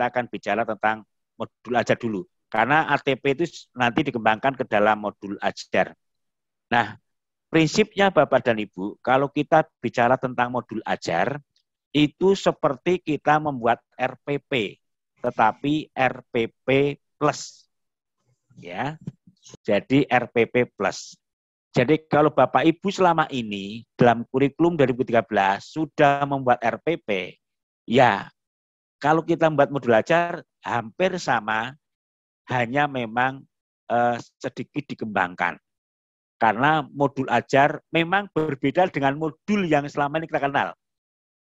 kita akan bicara tentang modul ajar dulu. Karena ATP itu nanti dikembangkan ke dalam modul ajar. Nah, prinsipnya Bapak dan Ibu, kalau kita bicara tentang modul ajar, itu seperti kita membuat RPP, tetapi RPP plus. Ya. Jadi RPP plus. Jadi kalau Bapak Ibu selama ini dalam kurikulum 2013 sudah membuat RPP, ya kalau kita membuat modul ajar hampir sama, hanya memang sedikit dikembangkan. Karena modul ajar memang berbeda dengan modul yang selama ini kita kenal.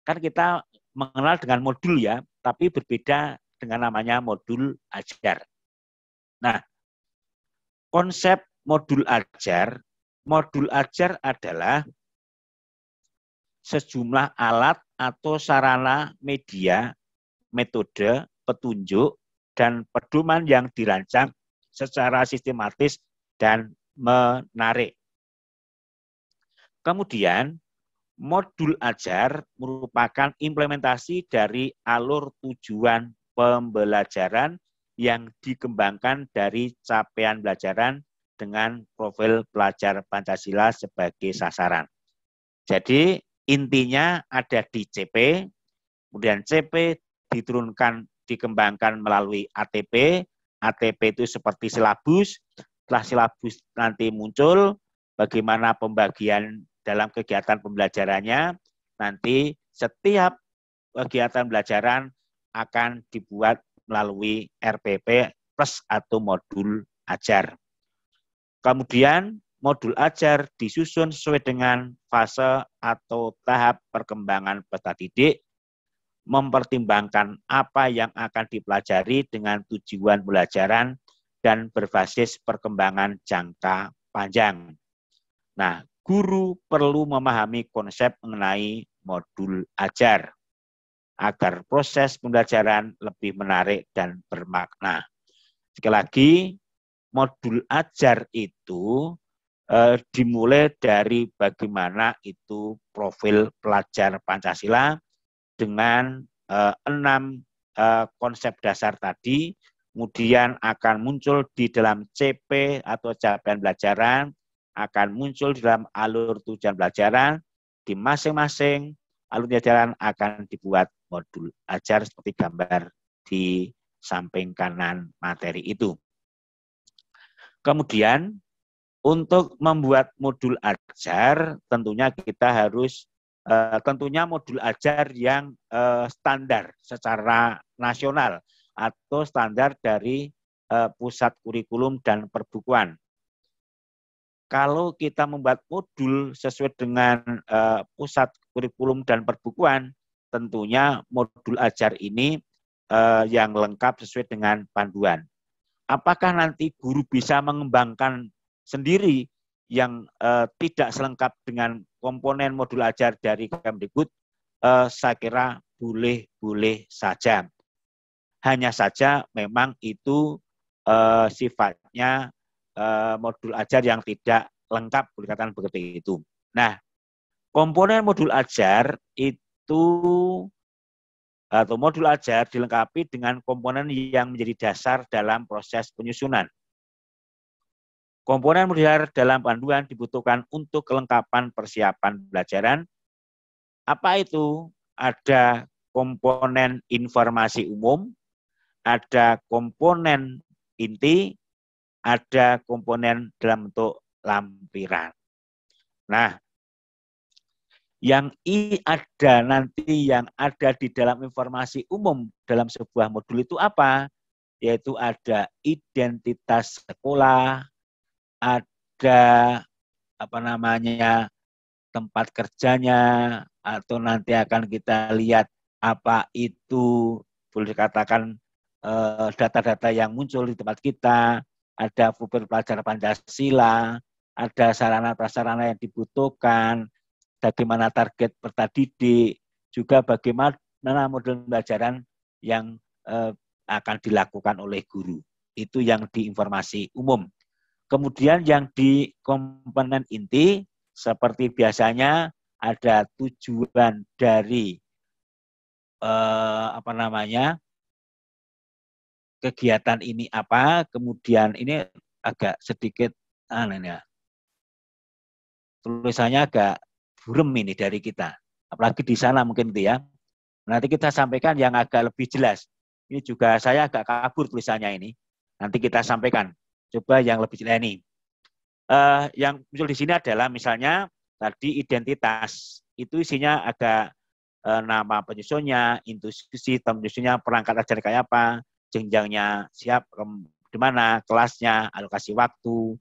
Kan kita mengenal dengan modul ya, tapi berbeda dengan namanya modul ajar. Nah, konsep modul ajar adalah sejumlah alat atau sarana media, metode, petunjuk, dan pedoman yang dirancang secara sistematis dan menarik. Kemudian, modul ajar merupakan implementasi dari alur tujuan pembelajaran yang dikembangkan dari capaian pelajaran dengan profil pelajar Pancasila sebagai sasaran. Jadi intinya ada di CP, kemudian CP dikembangkan melalui ATP. ATP itu seperti silabus, setelah silabus nanti muncul bagaimana pembagian dalam kegiatan pembelajarannya, nanti setiap kegiatan pembelajaran akan dibuat melalui RPP plus atau modul ajar. Kemudian modul ajar disusun sesuai dengan fase atau tahap perkembangan peserta didik, mempertimbangkan apa yang akan dipelajari dengan tujuan pembelajaran dan berbasis perkembangan jangka panjang. Nah, guru perlu memahami konsep mengenai modul ajar agar proses pembelajaran lebih menarik dan bermakna. Sekali lagi, modul ajar itu dimulai dari bagaimana itu profil pelajar Pancasila dengan 6 konsep dasar tadi, kemudian akan muncul di dalam CP atau capaian pelajaran, akan muncul di dalam alur tujuan pelajaran, di masing-masing alur pelajaran akan dibuat modul ajar seperti gambar di samping kanan materi itu. Kemudian untuk membuat modul ajar tentunya kita harus tentunya modul ajar yang standar secara nasional atau standar dari pusat kurikulum dan perbukuan. Kalau kita membuat modul sesuai dengan pusat kurikulum dan perbukuan, tentunya modul ajar ini yang lengkap sesuai dengan panduan. Apakah nanti guru bisa mengembangkan sendiri yang tidak selengkap dengan komponen modul ajar dari Kemdikbud? Saya kira boleh-boleh saja. Hanya saja memang itu sifatnya modul ajar yang tidak lengkap, boleh katakan begitu itu. Nah, komponen modul ajar itu atau modul ajar dilengkapi dengan komponen yang menjadi dasar dalam proses penyusunan. Komponen modul ajar dalam panduan dibutuhkan untuk kelengkapan persiapan pembelajaran. Apa itu? Ada komponen informasi umum, ada komponen inti, ada komponen dalam bentuk lampiran. Nah, yang ada nanti yang ada di dalam informasi umum dalam sebuah modul itu apa? Yaitu ada identitas sekolah, ada tempat kerjanya, atau nanti akan kita lihat apa itu boleh dikatakan data-data yang muncul di tempat kita, ada profil pelajar Pancasila, ada sarana-prasarana yang dibutuhkan, bagaimana target peserta didik, juga bagaimana model pembelajaran yang akan dilakukan oleh guru. Itu yang di informasi umum. Kemudian yang di komponen inti, seperti biasanya ada tujuan dari kegiatan ini apa, kemudian ini agak sedikit tulisannya agak burem ini dari kita. Apalagi di sana mungkin itu ya. Nanti kita sampaikan yang agak lebih jelas. Ini juga saya agak kabur tulisannya ini. Nanti kita sampaikan. Coba yang lebih jelas ini. Yang muncul di sini adalah misalnya tadi identitas. Itu isinya agak nama penyusunnya, institusi penyusunnya, perangkat ajar kayak apa, jenjangnya siap di mana, kelasnya, alokasi waktu,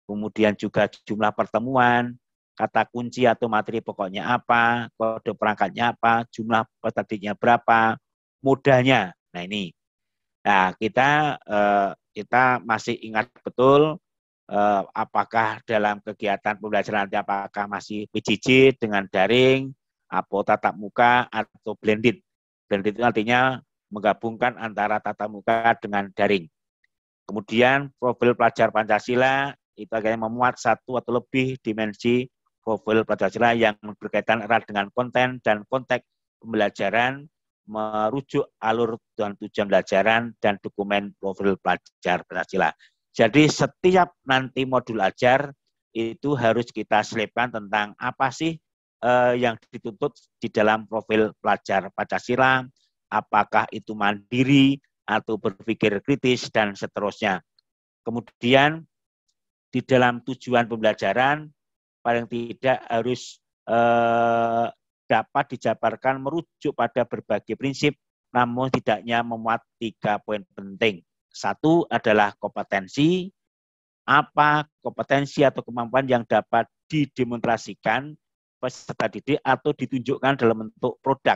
kemudian juga jumlah pertemuan, kata kunci atau materi pokoknya apa, kode perangkatnya apa, jumlah peserta didiknya berapa, modalnya. Nah ini, nah kita masih ingat betul apakah dalam kegiatan pembelajaran nanti apakah masih PJJ dengan daring, atau tatap muka atau blended. Blended itu artinya menggabungkan antara tatap muka dengan daring. Kemudian profil pelajar Pancasila itu akhirnya memuat satu atau lebih dimensi profil Pancasila yang berkaitan erat dengan konten dan konteks pembelajaran, merujuk alur dan tujuan pembelajaran dan dokumen profil pelajar Pancasila. Jadi setiap nanti modul ajar itu harus kita selipkan tentang apa sih yang dituntut di dalam profil pelajar Pancasila, apakah itu mandiri atau berpikir kritis dan seterusnya. Kemudian di dalam tujuan pembelajaran paling tidak harus dapat dijabarkan merujuk pada berbagai prinsip, namun tidaknya memuat 3 poin penting. 1 adalah kompetensi, apa kompetensi atau kemampuan yang dapat didemonstrasikan peserta didik atau ditunjukkan dalam bentuk produk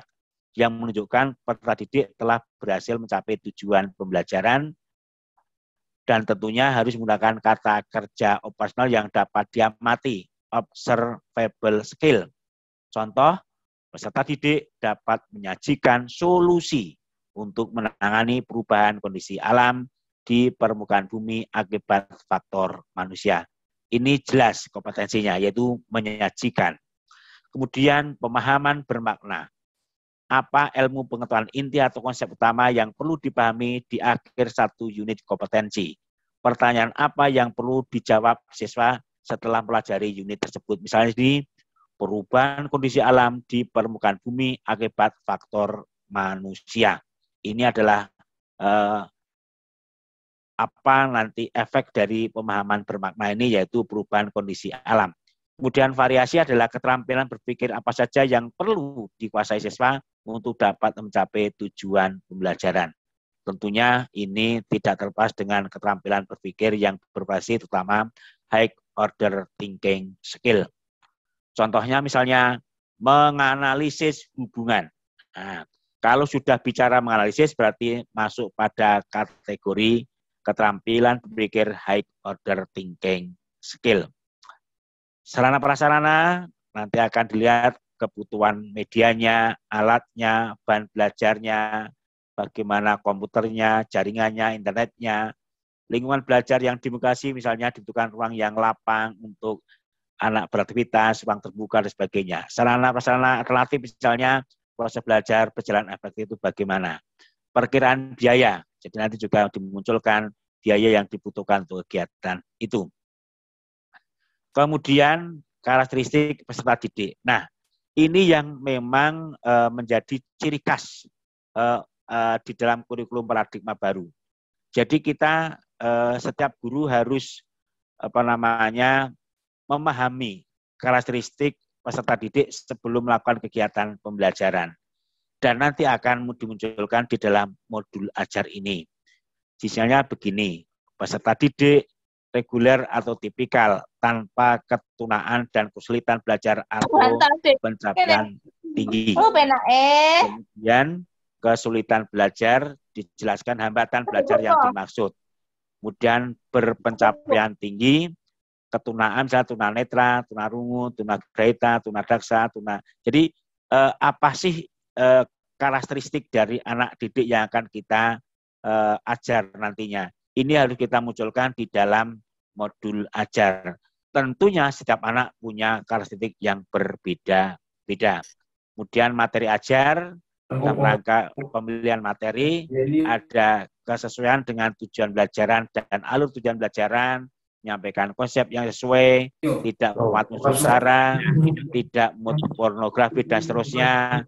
yang menunjukkan peserta didik telah berhasil mencapai tujuan pembelajaran, dan tentunya harus menggunakan kata kerja operasional yang dapat diamati, observable skill. Contoh, peserta didik dapat menyajikan solusi untuk menangani perubahan kondisi alam di permukaan bumi akibat faktor manusia. Ini jelas kompetensinya, yaitu menyajikan. Kemudian pemahaman bermakna. Apa ilmu pengetahuan inti atau konsep utama yang perlu dipahami di akhir 1 unit kompetensi? Pertanyaan apa yang perlu dijawab siswa setelah mempelajari unit tersebut? Misalnya ini, perubahan kondisi alam di permukaan bumi akibat faktor manusia. Ini adalah apa nanti efek dari pemahaman bermakna ini, yaitu perubahan kondisi alam. Kemudian variasi adalah keterampilan berpikir apa saja yang perlu dikuasai siswa untuk dapat mencapai tujuan pembelajaran. Tentunya ini tidak terlepas dengan keterampilan berpikir yang berbasis terutama high order thinking skill. Contohnya misalnya menganalisis hubungan. Nah, kalau sudah bicara menganalisis berarti masuk pada kategori keterampilan berpikir high order thinking skill. Sarana prasarana nanti akan dilihat kebutuhan medianya, alatnya, bahan belajarnya, bagaimana komputernya, jaringannya, internetnya, lingkungan belajar yang dimutasi, misalnya dibutuhkan ruang yang lapang untuk anak beraktivitas, ruang terbuka, dan sebagainya. Sarana prasarana alternatif misalnya proses belajar berjalan efektif itu bagaimana. Perkiraan biaya, jadi nanti juga dimunculkan biaya yang dibutuhkan untuk kegiatan itu. Kemudian karakteristik peserta didik. Nah, ini yang memang menjadi ciri khas di dalam kurikulum paradigma baru. Jadi kita setiap guru harus memahami karakteristik peserta didik sebelum melakukan kegiatan pembelajaran. Dan nanti akan dimunculkan di dalam modul ajar ini. Misalnya begini, peserta didik reguler atau tipikal tanpa ketunaan dan kesulitan belajar atau pencapaian tinggi. Kemudian kesulitan belajar dijelaskan hambatan belajar yang dimaksud. Kemudian berpencapaian tinggi, ketunaan misalnya tunanetra, tunarungu, tunagrahita, tunadaksa, Jadi apa sih karakteristik dari anak didik yang akan kita ajar nantinya? Ini harus kita munculkan di dalam modul ajar. Tentunya setiap anak punya karakteristik yang berbeda-beda. Kemudian materi ajar dalam rangka pemilihan materi, ada kesesuaian dengan tujuan pelajaran dan alur tujuan pelajaran, menyampaikan konsep yang sesuai, tidak memuat unsur sara, tidak memuat pornografi dan seterusnya.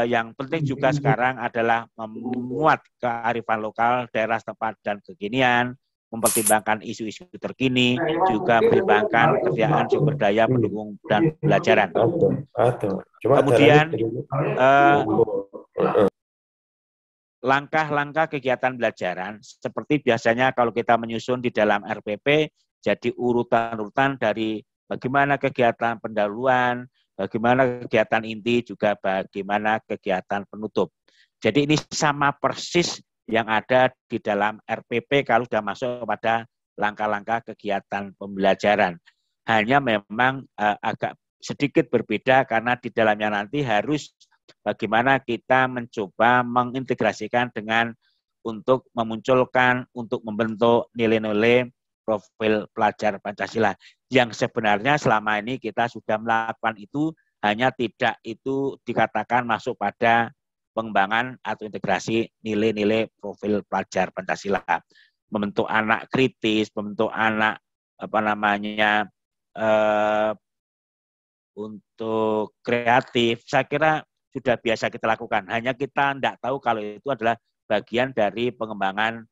Yang penting juga sekarang adalah memuat kearifan lokal, daerah setempat dan kekinian, mempertimbangkan isu-isu terkini, juga mempertimbangkan kesediaan sumber daya pendukung dan pelajaran. Kemudian langkah-langkah kegiatan pelajaran seperti biasanya kalau kita menyusun di dalam RPP, jadi urutan-urutan dari bagaimana kegiatan pendahuluan, bagaimana kegiatan inti, juga bagaimana kegiatan penutup. Jadi ini sama persis yang ada di dalam RPP kalau sudah masuk pada langkah-langkah kegiatan pembelajaran. Hanya memang agak sedikit berbeda karena di dalamnya nanti harus bagaimana kita mencoba mengintegrasikan dengan untuk memunculkan, untuk membentuk nilai-nilai profil pelajar Pancasila. Yang sebenarnya selama ini kita sudah melakukan itu, hanya tidak itu dikatakan masuk pada pengembangan atau integrasi nilai-nilai profil pelajar Pancasila. Membentuk anak kritis, membentuk anak untuk kreatif, saya kira sudah biasa kita lakukan. Hanya kita tidak tahu kalau itu adalah bagian dari pengembangan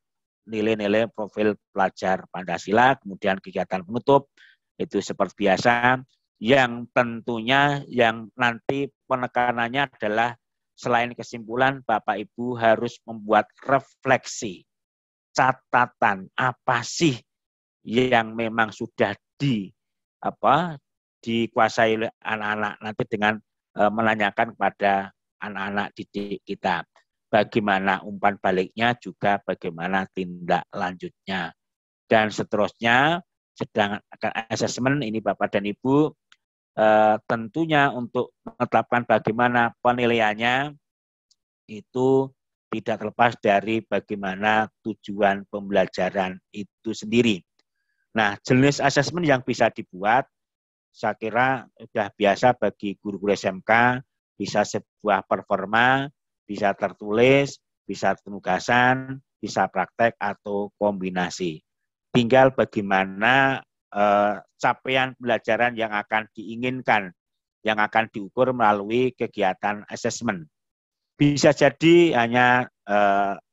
nilai-nilai profil pelajar Pancasila, kemudian kegiatan penutup, itu seperti biasa, yang tentunya yang nanti penekanannya adalah selain kesimpulan, Bapak Ibu harus membuat refleksi, catatan apa sih yang memang sudah dikuasai oleh anak-anak nanti dengan menanyakan kepada anak-anak didik kita. Bagaimana umpan baliknya, juga bagaimana tindak lanjutnya. Dan seterusnya, sedang asesmen ini Bapak dan Ibu, tentunya untuk menetapkan bagaimana penilaiannya itu tidak terlepas dari bagaimana tujuan pembelajaran itu sendiri. Nah, jenis asesmen yang bisa dibuat, saya kira sudah biasa bagi guru-guru SMK, bisa sebuah performa, bisa tertulis, bisa penugasan, bisa praktek atau kombinasi. Tinggal bagaimana capaian pembelajaran yang akan diinginkan, yang akan diukur melalui kegiatan asesmen. Bisa jadi hanya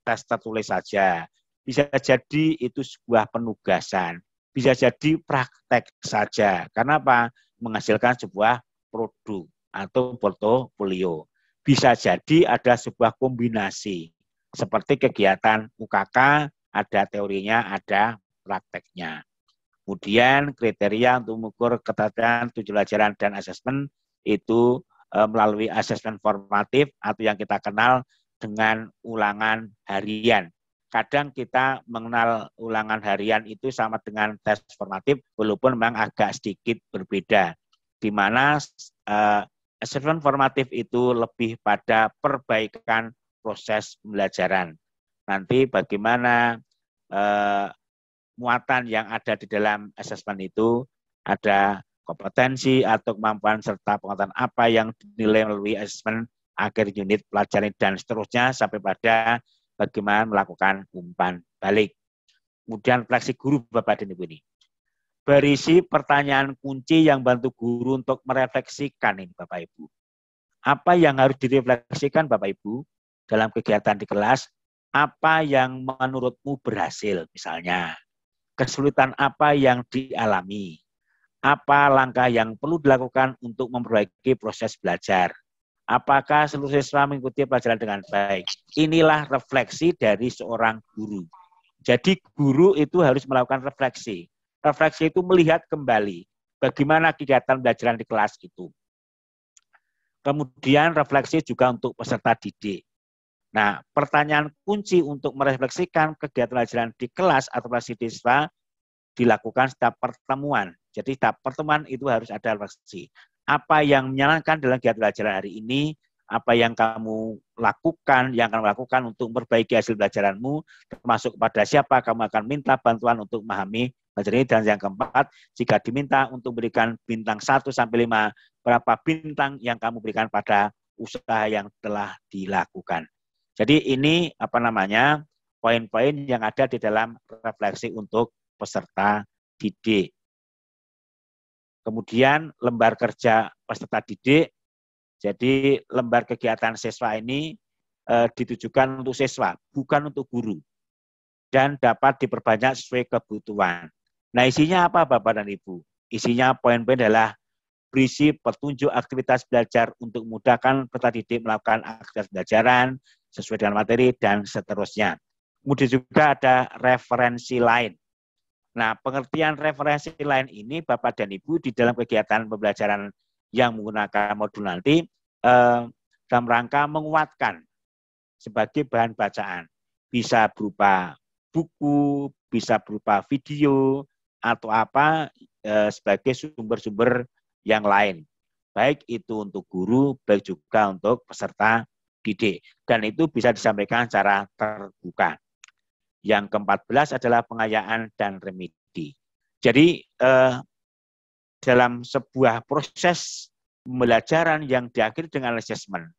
tes tertulis saja, bisa jadi itu sebuah penugasan, bisa jadi praktek saja. Karena apa? Menghasilkan sebuah produk atau portofolio. Bisa jadi ada sebuah kombinasi, seperti kegiatan UKK, ada teorinya, ada prakteknya. Kemudian kriteria untuk mengukur ketersediaan tujuan pelajaran dan asesmen itu melalui asesmen formatif atau yang kita kenal dengan ulangan harian. Kadang kita mengenal ulangan harian itu sama dengan tes formatif, walaupun memang agak sedikit berbeda. Di mana asesmen formatif itu lebih pada perbaikan proses pembelajaran. Nanti bagaimana muatan yang ada di dalam asesmen itu, ada kompetensi atau kemampuan serta pengetahuan apa yang dinilai melalui asesmen akhir unit pelajaran dan seterusnya sampai pada bagaimana melakukan umpan balik. Kemudian refleksi guru Bapak dan Ibu ini. Berisi pertanyaan kunci yang bantu guru untuk merefleksikan ini Bapak Ibu. Apa yang harus direfleksikan Bapak Ibu dalam kegiatan di kelas? Apa yang menurutmu berhasil misalnya? Kesulitan apa yang dialami? Apa langkah yang perlu dilakukan untuk memperbaiki proses belajar? Apakah seluruh siswa mengikuti pelajaran dengan baik? Inilah refleksi dari seorang guru. Jadi guru itu harus melakukan refleksi. Refleksi itu melihat kembali bagaimana kegiatan pelajaran di kelas itu. Kemudian refleksi juga untuk peserta didik. Nah, pertanyaan kunci untuk merefleksikan kegiatan pelajaran di kelas atau siswa dilakukan setiap pertemuan. Jadi setiap pertemuan itu harus ada refleksi. Apa yang menyenangkan dalam kegiatan pelajaran hari ini, apa yang kamu lakukan, yang kamu lakukan untuk memperbaiki hasil pelajaranmu, termasuk kepada siapa kamu akan minta bantuan untuk memahami pelajaran ini. Dan yang keempat, jika diminta untuk berikan bintang 1 sampai 5, berapa bintang yang kamu berikan pada usaha yang telah dilakukan. Jadi ini poin-poin yang ada di dalam refleksi untuk peserta didik. Kemudian lembar kerja peserta didik. Jadi lembar kegiatan siswa ini ditujukan untuk siswa, bukan untuk guru. Dan dapat diperbanyak sesuai kebutuhan. Nah, isinya apa Bapak dan Ibu? Isinya poin-poin adalah berisi petunjuk aktivitas belajar untuk memudahkan peserta didik melakukan aktivitas pembelajaran sesuai dengan materi dan seterusnya. Kemudian juga ada referensi lain. Nah, pengertian referensi lain ini Bapak dan Ibu di dalam kegiatan pembelajaran yang menggunakan modul nanti dalam rangka menguatkan sebagai bahan bacaan. Bisa berupa buku, bisa berupa video, atau apa sebagai sumber-sumber yang lain. Baik itu untuk guru, baik juga untuk peserta didik. Dan itu bisa disampaikan secara terbuka. Yang ke-14 adalah pengayaan dan remedi. Jadi dalam sebuah proses pembelajaran yang diakhiri dengan asesmen,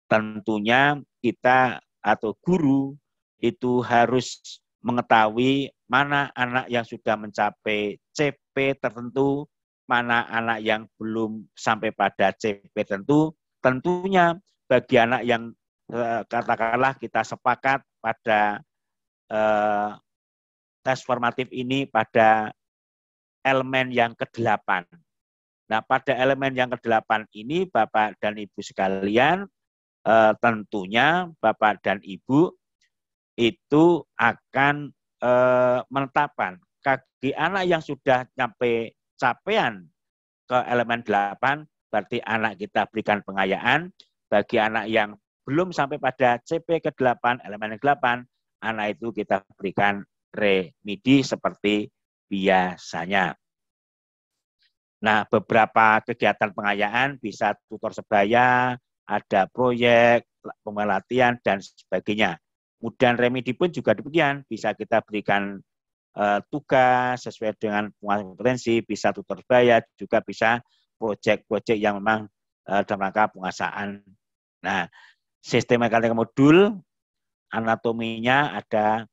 tentunya kita atau guru itu harus mengetahui mana anak yang sudah mencapai CP tertentu, mana anak yang belum sampai pada CP tertentu. Tentunya bagi anak yang katakanlah kita sepakat pada tes formatif ini pada elemen yang ke-8. Nah, pada elemen yang ke-8 ini Bapak dan Ibu sekalian, tentunya Bapak dan Ibu itu akan menetapkan bagi anak yang sudah sampai capaian ke elemen 8, berarti anak kita berikan pengayaan. Bagi anak yang belum sampai pada CP ke-8, elemen ke-8, anak itu kita berikan remedi seperti biasanya. Nah, beberapa kegiatan pengayaan bisa tutor sebaya, ada proyek, pelatihan, dan sebagainya. Kemudian remedi pun juga demikian, bisa kita berikan tugas sesuai dengan penguasaan kompetensi, bisa tutor sebaya, juga bisa proyek-proyek yang memang dalam rangka penguasaan. Nah, sistem mekanika modul, anatominya ada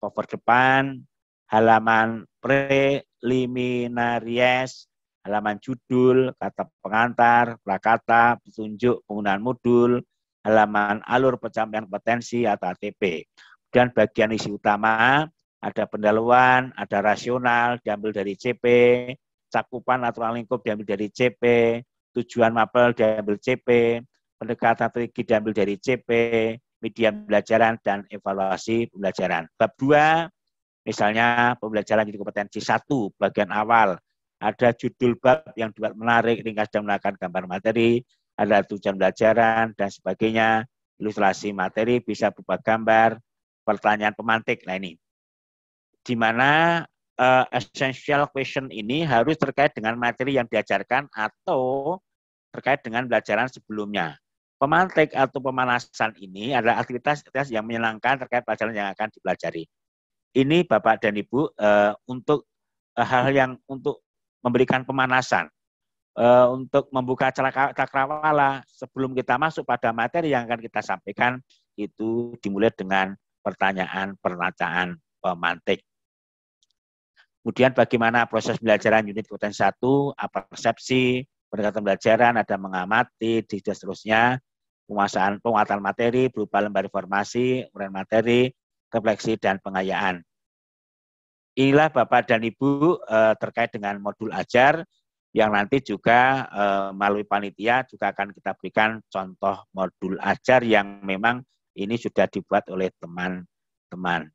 cover depan, halaman preliminaries, halaman judul, kata pengantar, prakata, petunjuk penggunaan modul, halaman alur pencapaian kompetensi atau ATP. Dan bagian isi utama, ada pendahuluan, ada rasional, diambil dari CP, cakupan aturan lingkup diambil dari CP, tujuan mapel diambil CP, pendekatan strategi diambil dari CP, media pembelajaran, dan evaluasi pembelajaran. Bab 2, misalnya pembelajaran jadi kompetensi 1, bagian awal, ada judul bab yang dibuat menarik, ringkas dan menggunakan gambar materi, ada tujuan pembelajaran, dan sebagainya, ilustrasi materi bisa berupa gambar, pertanyaan pemantik. Nah ini, di mana essential question ini harus terkait dengan materi yang diajarkan atau terkait dengan pelajaran sebelumnya. Pemantik atau pemanasan ini adalah aktivitas yang menyenangkan terkait pelajaran yang akan dipelajari. Ini Bapak dan Ibu untuk hal yang untuk memberikan pemanasan, untuk membuka cakrawala sebelum kita masuk pada materi yang akan kita sampaikan, itu dimulai dengan pertanyaan pemantik. Kemudian bagaimana proses pembelajaran unit kompetensi 1, apa persepsi, pendekatan pembelajaran, ada mengamati, dan seterusnya, penguasaan materi berupa lembar informasi, uraian materi, refleksi, dan pengayaan. Inilah Bapak dan Ibu terkait dengan modul ajar yang nanti juga melalui panitia juga akan kita berikan contoh modul ajar yang memang ini sudah dibuat oleh teman-teman.